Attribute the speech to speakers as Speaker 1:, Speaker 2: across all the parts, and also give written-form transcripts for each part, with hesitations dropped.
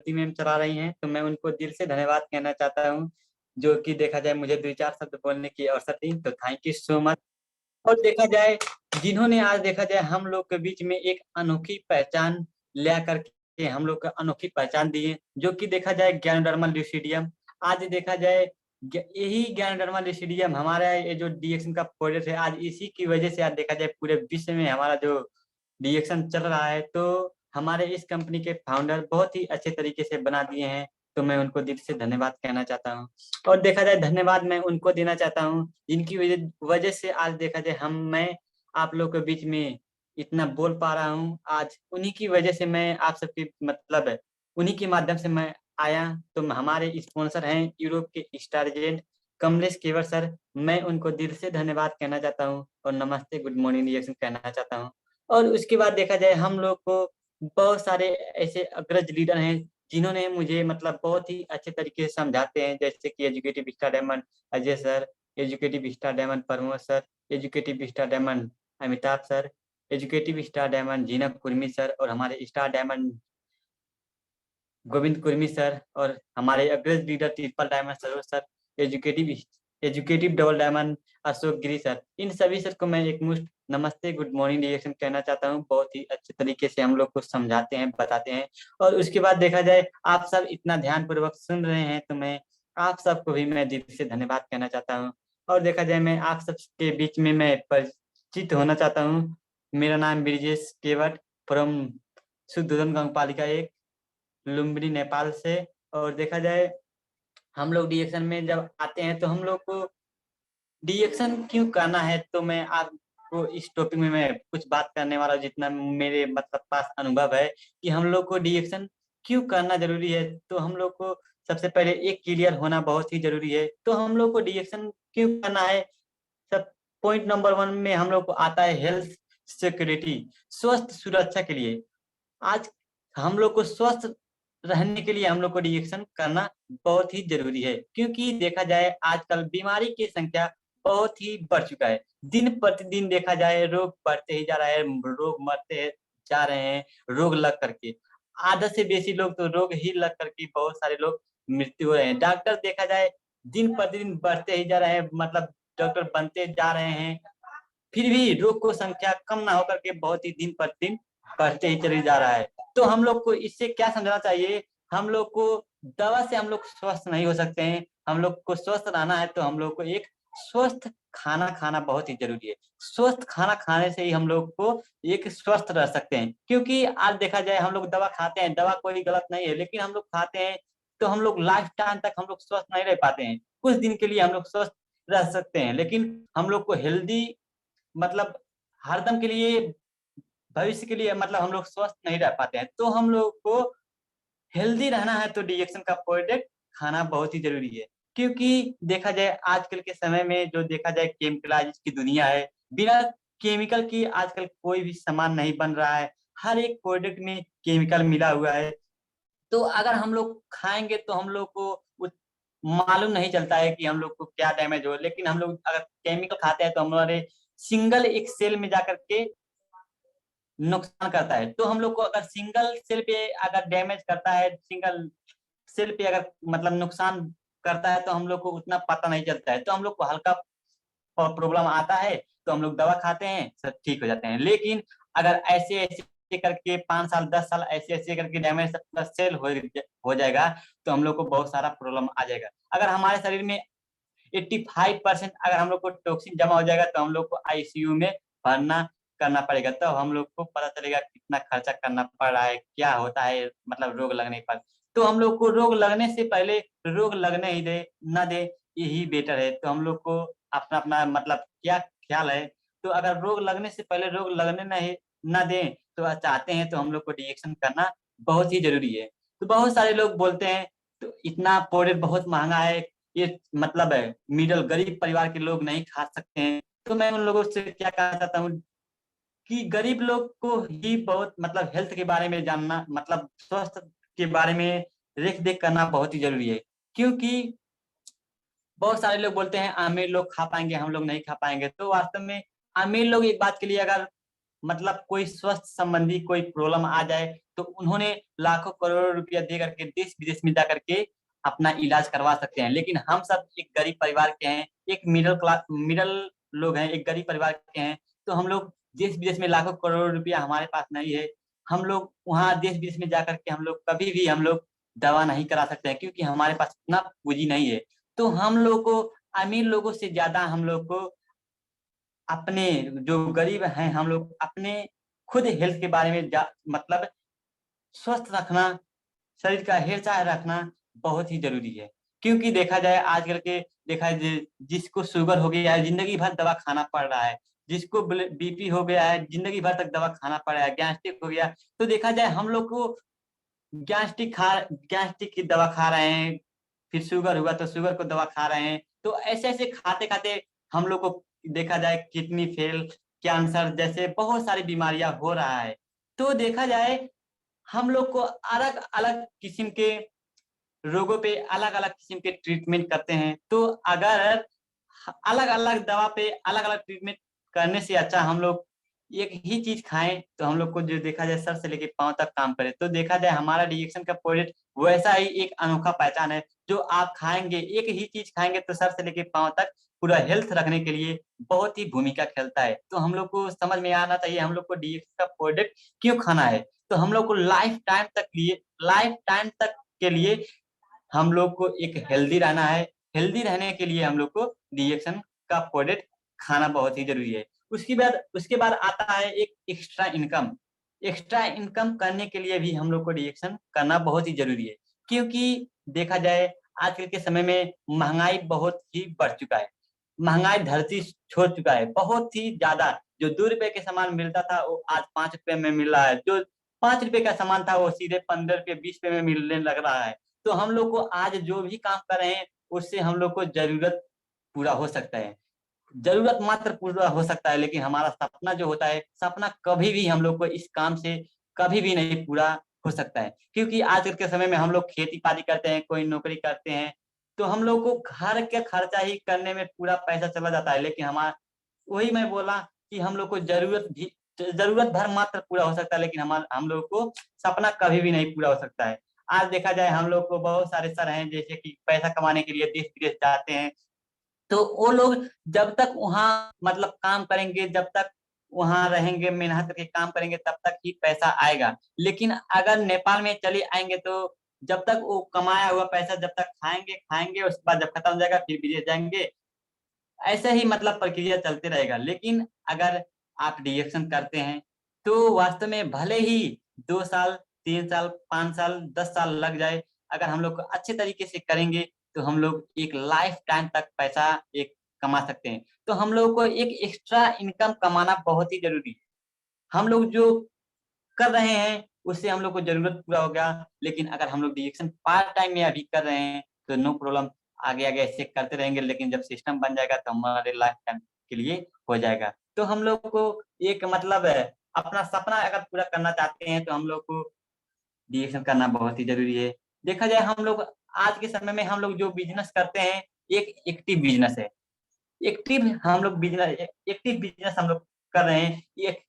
Speaker 1: Ma'am चला रही हैं, तो मैं उनको दिल से धन्यवाद कहना चाहता हूँ, जो कि देखा जाए मुझे 2-4 शब्द बोलने की अवसर दी, तो थैंक यू सो मच। और देखा जाए जिन्होंने आज देखा जाए हम लोग के बीच में एक अनोखी पहचान ला करके हम लोग को अनोखी पहचान दी है, जो कि देखा जाए ज्ञानोडर्मा लुसिडियम। आज देखा जाए यही ज्ञानोडर्मा लुसिडियम हमारा ये जो डीएक्शन का प्रोजेक्ट है, आज इसी की वजह से आज देखा जाए पूरे विश्व में हमारा जो डीएक्शन चल रहा है, तो हमारे इस कंपनी के फाउंडर बहुत ही अच्छे तरीके से बना दिए हैं, तो मैं उनको दिल से धन्यवाद कहना चाहता हूँ। और देखा जाए धन्यवाद मैं उनको देना चाहता हूँ जिनकी वजह वजह से आज देखा जाए मैं आप लोग के बीच में इतना बोल पा रहा हूँ। आज उन्हीं की वजह से मैं आप सबके मतलब है, उन्हीं के माध्यम से मैं आया। तो हमारे स्पॉन्सर हैं यूरोप के स्टार एजेंट कमलेश केवर सर, मैं उनको दिल से धन्यवाद कहना चाहता हूँ और नमस्ते गुड मॉर्निंग रिएक्शन कहना चाहता हूँ। और उसके बाद देखा जाए हम लोग को बहुत सारे ऐसे अग्रज लीडर हैं जिन्होंने मुझे मतलब बहुत ही अच्छे तरीके से समझाते हैं, जैसे कि educative star diamond Ajay sir, educative star diamond Pramod sir, educative star diamond Amitabh sir, educative star diamond Jina Kurmi sir, और हमारे star diamond Govind Kurmi sir, और हमारे अग्रज leader triple diamond Saroj sir, educative educative double diamond Ashok Giri sir. इन सभी सर को मैं एक मुश्त नमस्ते गुड मॉर्निंग रिएक्शन कहना चाहता हूँ। बहुत ही अच्छे तरीके से हम लोग को समझाते हैं, बताते हैं। और उसके बाद देखा जाए आप सब इतना ध्यान पूर्वक सुन रहे हैं, तो मैं आप सबको भी मैं दिल से धन्यवाद कहना चाहता हूँ। और देखा जाए मैं आप सबके बीच में मैं परिचित होना चाहता हूँ। मेरा नाम ब्रिजेश केवट फ्रॉम शुद्धोदन गांव पालिका 1 लुम्बिनी नेपाल से। और देखा जाए हम लोग डीएक्शन में जब आते हैं तो हम लोग को डीएक्शन क्यों करना है, तो मैं आपको इस टॉपिक में मैं कुछ बात करने वाला हूँ, जितना मेरे मतलब पास अनुभव है कि हम लोग को डीएक्शन क्यों करना जरूरी है। तो हम लोग को सबसे पहले एक क्लियर होना बहुत ही जरूरी है। तो हम लोग को डीएक्शन क्यों करना है, सब पॉइंट नंबर 1 में हम लोग को आता है हेल्थ सिक्योरिटी, स्वस्थ सुरक्षा के लिए। आज हम लोग को स्वस्थ रहने के लिए हम लोग को रिएक्शन करना बहुत ही जरूरी है, क्योंकि देखा जाए आजकल बीमारी की संख्या बहुत ही बढ़ चुका है। दिन प्रतिदिन देखा जाए रोग बढ़ते ही जा रहा है, रोग मरते जा रहे हैं रोग लग करके। आधा से बेसी लोग तो रोग ही लग करके बहुत सारे लोग मृत्यु हो रहे हैं। डॉक्टर देखा जाए दिन प्रतिदिन बढ़ते ही जा रहे हैं, मतलब डॉक्टर बनते जा रहे हैं, फिर भी रोग को संख्या कम ना होकर के बहुत ही दिन प्रतिदिन बढ़ते ही चले जा रहा है। तो हम लोग को इससे क्या समझना चाहिए, हम लोग को दवा से हम लोग स्वस्थ नहीं हो सकते हैं। हम लोग को स्वस्थ रहना है तो हम लोग को एक स्वस्थ खाना खाना बहुत ही जरूरी है। स्वस्थ खाना खाने से ही हम लोग को एक स्वस्थ रह सकते हैं, क्योंकि आज देखा जाए हम लोग दवा खाते हैं, दवा कोई गलत नहीं है, लेकिन हम लोग खाते हैं तो हम लोग लाइफ टाइम तक हम लोग स्वस्थ नहीं रह पाते हैं। कुछ दिन के लिए हम लोग स्वस्थ रह सकते हैं, लेकिन हम लोग को हेल्दी मतलब हरदम के लिए भविष्य के लिए मतलब हम लोग स्वस्थ नहीं रह पाते हैं। तो हम लोग को हेल्दी रहना है तो डीएक्शन का प्रोडक्ट खाना बहुत ही जरूरी है, क्योंकि देखा जाए आजकल के समय में जो देखा जाए केमिकलाइज की दुनिया है, बिना केमिकल की आजकल कोई भी सामान नहीं बन रहा है। हर एक प्रोडक्ट में केमिकल मिला हुआ है। तो अगर हम लोग खाएंगे तो हम लोग को मालूम नहीं चलता है कि हम लोग को क्या डैमेज हो, लेकिन हम लोग अगर केमिकल खाते हैं तो हमारे सिंगल एक सेल में जाकर के नुकसान करता है। तो हम लोग को अगर सिंगल सेल पे अगर डैमेज करता है, सिंगल सेल पे अगर मतलब नुकसान करता है, तो हम लोग को उतना पता नहीं चलता है। तो हम लोग को हल्का प्रॉब्लम आता है तो हम लोग दवा खाते हैं, सब ठीक हो जाते हैं। लेकिन अगर ऐसे ऐसे करके 5 साल 10 साल ऐसे ऐसे करके डैमेज सेल हो जाएगा, तो हम लोग को बहुत सारा प्रॉब्लम आ जाएगा। अगर हमारे शरीर में 85% अगर हम लोग को टॉक्सिन जमा हो जाएगा, तो हम लोग को आईसीयू में भरना करना पड़ेगा। तब हम लोग को पता चलेगा कितना खर्चा करना पड़ रहा है, क्या होता है मतलब रोग लगने पर। तो हम लोग को रोग लगने से पहले रोग लगने ही दे ना दे, यही बेटर है। तो हम लोग को अपना अपना मतलब क्या ख्याल है, तो अगर रोग लगने से पहले रोग लगने नहीं ना दें तो चाहते हैं, तो हम लोग को रिएक्शन करना बहुत ही जरूरी है। तो बहुत सारे लोग बोलते हैं तो इतना प्रोडक्ट बहुत महंगा है, ये मतलब है मिडिल गरीब परिवार के लोग नहीं खा सकते हैं। तो मैं उन लोगों से क्या कहना चाहता हूँ कि गरीब लोग को ही बहुत मतलब हेल्थ के बारे में जानना, मतलब स्वास्थ्य के बारे में देख देख करना बहुत ही जरूरी है। क्योंकि बहुत सारे लोग बोलते हैं अमीर लोग खा पाएंगे, हम लोग नहीं खा पाएंगे। तो वास्तव में अमीर लोग एक बात के लिए अगर मतलब कोई स्वास्थ्य संबंधी कोई प्रॉब्लम आ जाए तो उन्होंने लाखों करोड़ों रुपया दे करके देश विदेश में जा करके अपना इलाज करवा सकते हैं। लेकिन हम सब एक गरीब परिवार के हैं, एक मिडल लोग हैं, एक गरीब परिवार के हैं, तो हम लोग देश विदेश में लाखों करोड़ रुपया हमारे पास नहीं है। हम लोग वहाँ देश विदेश में जा करके हम लोग कभी भी हम लोग दवा नहीं करा सकते हैं, क्योंकि हमारे पास उतना पूंजी नहीं है। तो हम लोग को अमीर लोगों से ज्यादा हम लोग को अपने जो गरीब हैं हम लोग अपने खुद हेल्थ के बारे में मतलब स्वस्थ रखना, शरीर का हेर चाह रखना बहुत ही जरूरी है। क्योंकि देखा जाए आजकल के देखा जाए जिसको शुगर हो गया है जिंदगी भर दवा खाना पड़ रहा है, जिसको बीपी हो गया है जिंदगी भर तक दवा खाना पड़ रहा है, गैस्ट्रिक हो गया, तो देखा जाए हम लोग को गैस्ट्रिक की दवा खा रहे हैं, फिर शुगर हुआ तो शुगर को दवा खा रहे हैं। तो ऐसे ऐसे खाते खाते हम लोग को देखा जाए किडनी फेल, कैंसर जैसे बहुत सारी बीमारियां हो रहा है। तो देखा जाए हम लोग को अलग अलग किस्म के रोगों पे अलग अलग किस्म के ट्रीटमेंट करते हैं। तो अगर अलग अलग दवा पे अलग अलग ट्रीटमेंट करने से अच्छा हम लोग एक ही चीज खाएं, तो हम लोग को जो देखा जाए सर से लेके पांव तक काम करे। तो देखा जाए हमारा डिएक्शन का प्रोडक्ट वैसा ही एक अनोखा पहचान है, जो आप खाएंगे एक ही चीज खाएंगे तो सर से लेके पांव तक पूरा हेल्थ रखने के लिए बहुत ही भूमिका खेलता है। तो हम लोग को समझ में आना चाहिए हम लोग को डिएक्शन का प्रोडक्ट क्यों खाना है। तो हम लोग को लाइफ टाइम तक के लिए हम लोग को एक हेल्दी रहना है। हेल्दी रहने के लिए हम लोग को डिएक्शन का प्रोडक्ट खाना बहुत ही जरूरी है। उसके बाद आता है एक एक्स्ट्रा इनकम। एक्स्ट्रा इनकम करने के लिए भी हम लोग को डिएक्शन करना बहुत ही जरूरी है। क्योंकि देखा जाए आजकल के समय में महंगाई बहुत ही बढ़ चुका है, महंगाई धरती छोड़ चुका है बहुत ही ज्यादा। जो 2 रुपए के सामान मिलता था वो आज 5 रुपए में मिल रहा है, जो 5 रुपए का सामान था वो सीधे 15 रुपए 20 रुपए में मिलने लग रहा है। तो हम लोग को आज जो भी काम कर रहे हैं उससे हम लोग को जरूरत पूरा हो सकता है, जरूरत मात्र पूरा हो सकता है, लेकिन हमारा सपना जो होता है सपना कभी भी हम लोग को इस काम से कभी भी नहीं पूरा हो सकता है। क्योंकि आजकल के समय में हम लोग खेती बाड़ी करते हैं, कोई नौकरी करते हैं, तो हम लोग को घर के खर्चा ही करने में पूरा पैसा चला जाता है। लेकिन हमारा वही मैं बोला कि हम लोग को जरूरत भर मात्र पूरा हो सकता है, लेकिन हम लोग को सपना कभी भी नहीं पूरा हो सकता है। आज देखा जाए हम लोग को बहुत सारे सर हैं जैसे कि पैसा कमाने के लिए देश विदेश जाते हैं, तो वो लोग जब तक वहाँ मतलब काम करेंगे, जब तक वहाँ रहेंगे मेहनत करके काम करेंगे तब तक ही पैसा आएगा। लेकिन अगर नेपाल में चले आएंगे तो जब तक वो कमाया हुआ पैसा जब तक खाएंगे खाएंगे उसके बाद जब खत्म हो जाएगा फिर विदेश जाएंगे, ऐसे ही मतलब प्रक्रिया चलते रहेगा। लेकिन अगर आप रिएक्शन करते हैं तो वास्तव में भले ही 2 साल 3 साल 5 साल 10 साल लग जाए, अगर हम लोग अच्छे तरीके से करेंगे तो हम लोग एक लाइफ टाइम तक पैसा एक कमा सकते हैं। तो हम लोग को एक एक्स्ट्रा इनकम कमाना बहुत ही जरूरी है। हम लोग जो कर रहे हैं उससे हम लोग को जरूरत पूरा होगा। लेकिन अगर हम लोग रिएक्शन पार्ट टाइम में अभी कर रहे हैं तो नो प्रॉब्लम, आगे आगे ऐसे करते रहेंगे, लेकिन जब सिस्टम बन जाएगा तो हमारे लाइफ टाइम के लिए हो जाएगा। तो हम लोग को एक मतलब है अपना सपना अगर पूरा करना चाहते हैं तो हम लोग को रिएक्शन करना बहुत ही जरूरी है। देखा जाए हम लोग आज के समय में हम लोग जो बिजनेस करते हैं एक एक्टिव बिजनेस है। एक्टिव बिजनेस हम लोग कर रहे हैं, एक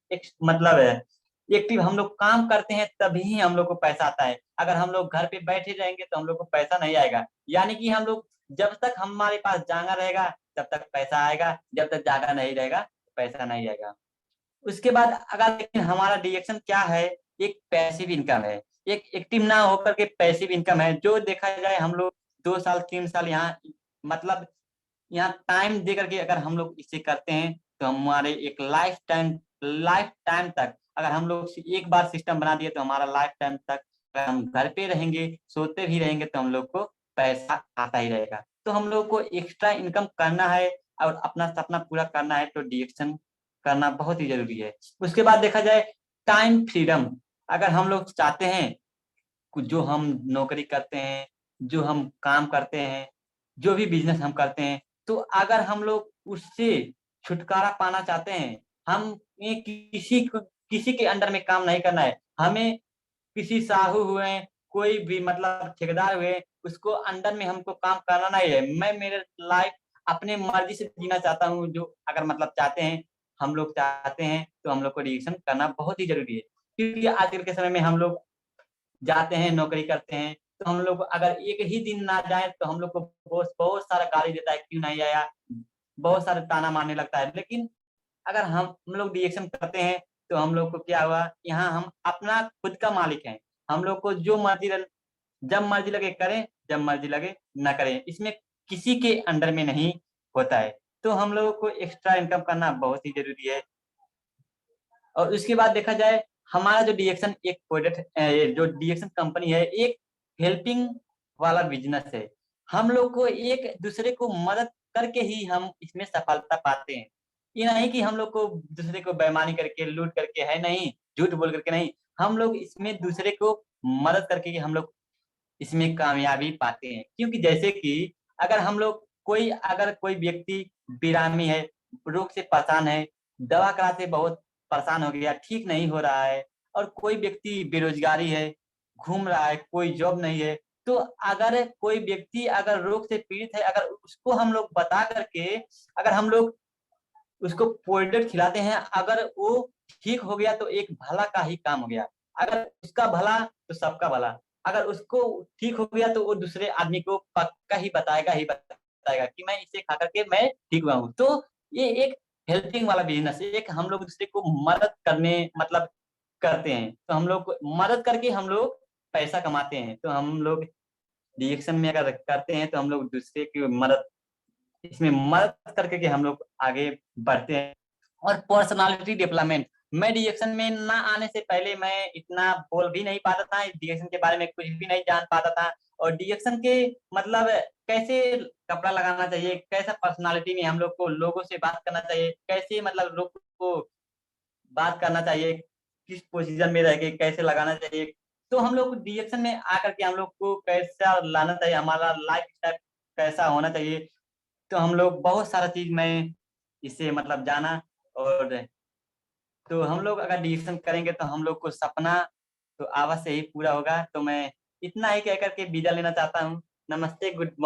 Speaker 1: मतलब है एक्टिव हम लोग काम करते हैं तभी हम लोग को पैसा आता है। अगर हम लोग घर पे बैठे रहेंगे तो हम लोग को पैसा नहीं आएगा। यानी कि हम लोग जब तक हमारे पास जागा रहेगा तब तक पैसा आएगा, जब तक जागा नहीं रहेगा पैसा नहीं आएगा। उसके बाद अगर लेकिन हमारा डिरेक्शन क्या है, एक पैसिव इनकम है, एक एक्टिव ना होकर के पैसिव इनकम है। जो देखा जाए हम लोग 2 साल 3 साल यहाँ मतलब यहाँ टाइम दे करके अगर हम लोग इसे करते हैं तो हमारे एक लाइफ टाइम तक अगर हम लोग एक बार सिस्टम बना दिए तो हमारा लाइफ टाइम तक अगर हम घर पे रहेंगे सोते भी रहेंगे तो हम लोग को पैसा आता ही रहेगा। तो हम लोग को एक्स्ट्रा इनकम करना है और अपना सपना पूरा करना है तो डिएक्शन करना बहुत ही जरूरी है। उसके बाद देखा जाए टाइम फ्रीडम, अगर हम लोग चाहते हैं जो हम नौकरी करते हैं, जो हम काम करते हैं, जो भी बिजनेस हम करते हैं, तो अगर हम लोग उससे छुटकारा पाना चाहते हैं, हम ये किसी के अंडर में काम नहीं करना है। हमें किसी साहू हुए, कोई भी मतलब ठेकेदार हुए, उसको अंडर में हमको काम करना नहीं है। मैं मेरे लाइफ अपने मर्जी से जीना चाहता हूँ। जो अगर मतलब चाहते हैं हम लोग चाहते हैं तो हम लोग को डिएक्शन करना बहुत ही जरूरी है, क्योंकि आजकल के समय में हम लोग जाते हैं नौकरी करते हैं, तो हम लोग अगर एक ही दिन ना जाए तो हम लोग को बहुत बहुत सारा गाली देता है, क्यों नहीं आया, बहुत सारा ताना मारने लगता है। लेकिन अगर हम लोग डिएक्शन करते हैं तो हम लोग को क्या हुआ, यहाँ हम अपना खुद का मालिक हैं। हम लोग को जो मर्जी जब मर्जी लगे करें, जब मर्जी लगे ना करें, इसमें किसी के अंडर में नहीं होता है। तो हम लोगों को एक्स्ट्रा इनकम करना बहुत ही जरूरी है। और उसके बाद देखा जाए, हमारा जो डिएक्शन एक प्रोडक्ट, जो डिएक्शन कंपनी है, एक हेल्पिंग वाला बिजनेस है। हम लोग को एक दूसरे को मदद करके ही हम इसमें सफलता पाते हैं। ये नहीं कि हम लोग को दूसरे को बेईमानी करके लूट करके है नहीं, झूठ बोल करके नहीं, हम लोग इसमें दूसरे को मदद करके ही हम लोग इसमें कामयाबी पाते हैं। क्योंकि जैसे कि अगर कोई व्यक्ति बिरामी है, रोग से परेशान है, दवा कराते बहुत परेशान हो गया, ठीक नहीं हो रहा है, और कोई व्यक्ति बेरोजगारी है, घूम रहा है, कोई जॉब नहीं है, तो अगर कोई व्यक्ति अगर रोग से पीड़ित है, अगर उसको हम लोग बता करके, अगर हम लोग उसको प्रोडक्ट खिलाते हैं, अगर वो ठीक हो गया तो एक भला का ही काम हो गया। अगर उसका भला तो सबका भला। अगर उसको ठीक हो गया तो वो दूसरे आदमी को पक्का ही बताएगा कि मैं इसे खा करके मैं ठीक हुआ हूँ। तो ये एक हेल्पिंग वाला बिजनेस है, एक हम लोग दूसरे को मदद करने मतलब करते हैं, तो हम लोग मदद करके हम लोग पैसा कमाते हैं। तो हम लोग रिएक्शन में अगर करते हैं तो हम लोग दूसरे की मदद, इसमें मदद करके के हम लोग आगे बढ़ते हैं। और पर्सनालिटी डेवलपमेंट, मैं डिएक्शन में ना आने से पहले मैं इतना बोल भी नहीं पाता था, डिएक्शन के बारे में कुछ भी नहीं जान पाता था। और डिएक्शन के मतलब कैसे कपड़ा लगाना चाहिए, कैसा पर्सनालिटी में हम लोग को लोगों से बात करना चाहिए, कैसे मतलब लोग को बात करना चाहिए, किस पोजीशन में रह के कैसे लगाना चाहिए, तो हम लोग डिएक्शन में आकर के हम लोग को कैसा लाना चाहिए, हमारा लाइफ स्टाइल कैसा होना चाहिए। तो हम लोग बहुत सारा चीज मैं इससे मतलब जाना। और तो हम लोग अगर डिसीजन करेंगे तो हम लोग को सपना तो अवश्य ही पूरा होगा। तो मैं इतना ही कह करके विदा लेना चाहता हूँ। नमस्ते, गुड मॉर्निंग।